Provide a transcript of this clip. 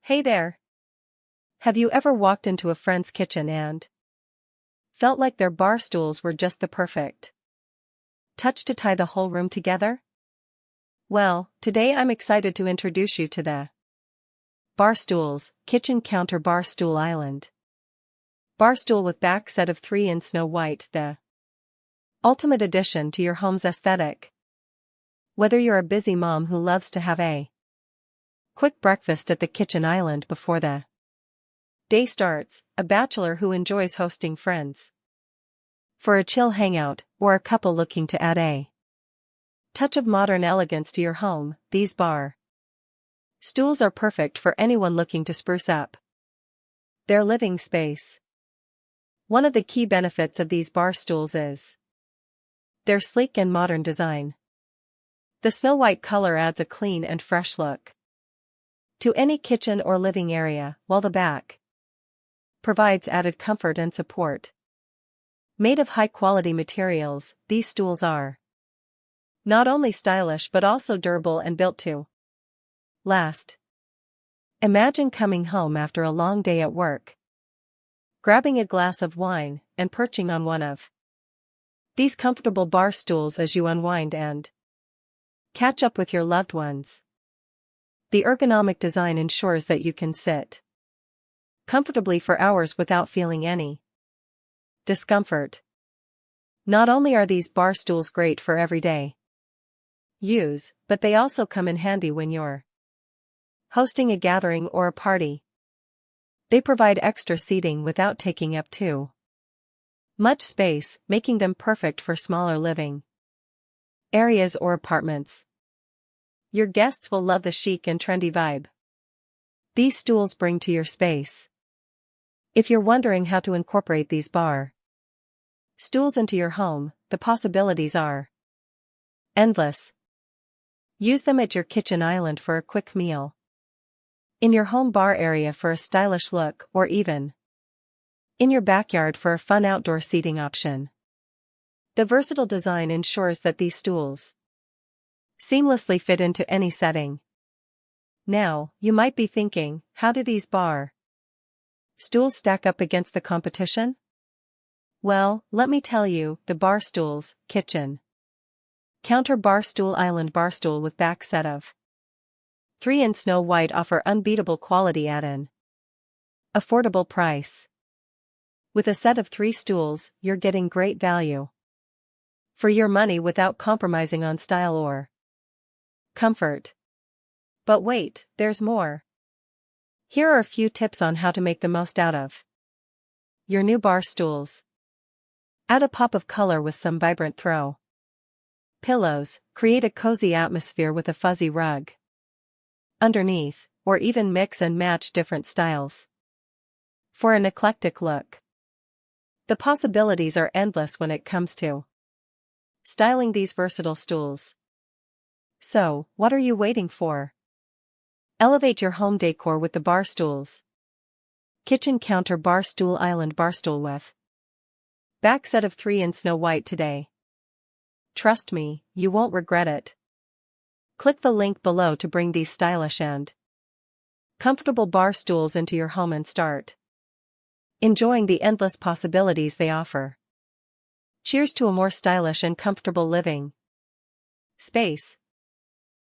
Hey there! Have you ever walked into a friend's kitchen and felt like their bar stools were just the perfect touch to tie the whole room together? Well, today I'm excited to introduce you to the Barstools Kitchen Counter Bar Stool Island. Bar stool with back set of 3 in snow white, the ultimate addition to your home's aesthetic. Whether you're a busy mom who loves to have a quick breakfast at the kitchen island before the day starts, a bachelor who enjoys hosting friends for a chill hangout, or a couple looking to add a touch of modern elegance to your home, these bar stools are perfect for anyone looking to spruce up their living space. One of the key benefits of these bar stools is their sleek and modern design. The snow white color adds a clean and fresh look to any kitchen or living area, while the back provides added comfort and support. Made of high-quality materials, these stools are not only stylish but also durable and built to last. Imagine coming home after a long day at work, grabbing a glass of wine, and perching on one of these comfortable bar stools as you unwind and catch up with your loved ones. The ergonomic design ensures that you can sit comfortably for hours without feeling any discomfort. Not only are these bar stools great for everyday use, but they also come in handy when you're hosting a gathering or a party. They provide extra seating without taking up too much space, making them perfect for smaller living areas or apartments. Your guests will love the chic and trendy vibe these stools bring to your space. If you're wondering how to incorporate these bar stools into your home, the possibilities are endless. Use them at your kitchen island for a quick meal, in your home bar area for a stylish look, or even in your backyard for a fun outdoor seating option. The versatile design ensures that these stools seamlessly fit into any setting. Now, you might be thinking, how do these bar stools stack up against the competition? Well, let me tell you, the Barstools Kitchen Counter Bar Stool Island bar stool with back set of 3 in snow white offer unbeatable quality at an affordable price. With a set of 3 stools, you're getting great value for your money without compromising on style or comfort. But wait, there's more. Here are a few tips on how to make the most out of your new bar stools. Add a pop of color with some vibrant throw pillows, create a cozy atmosphere with a fuzzy rug underneath, or even mix and match different styles for an eclectic look. The possibilities are endless when it comes to styling these versatile stools. So, what are you waiting for? Elevate your home decor with the Barstools Kitchen Counter Bar Stool Island bar stool with back set of 3 in snow white today. Trust me, you won't regret it. Click the link below to bring these stylish and comfortable bar stools into your home and start enjoying the endless possibilities they offer. Cheers to a more stylish and comfortable living space.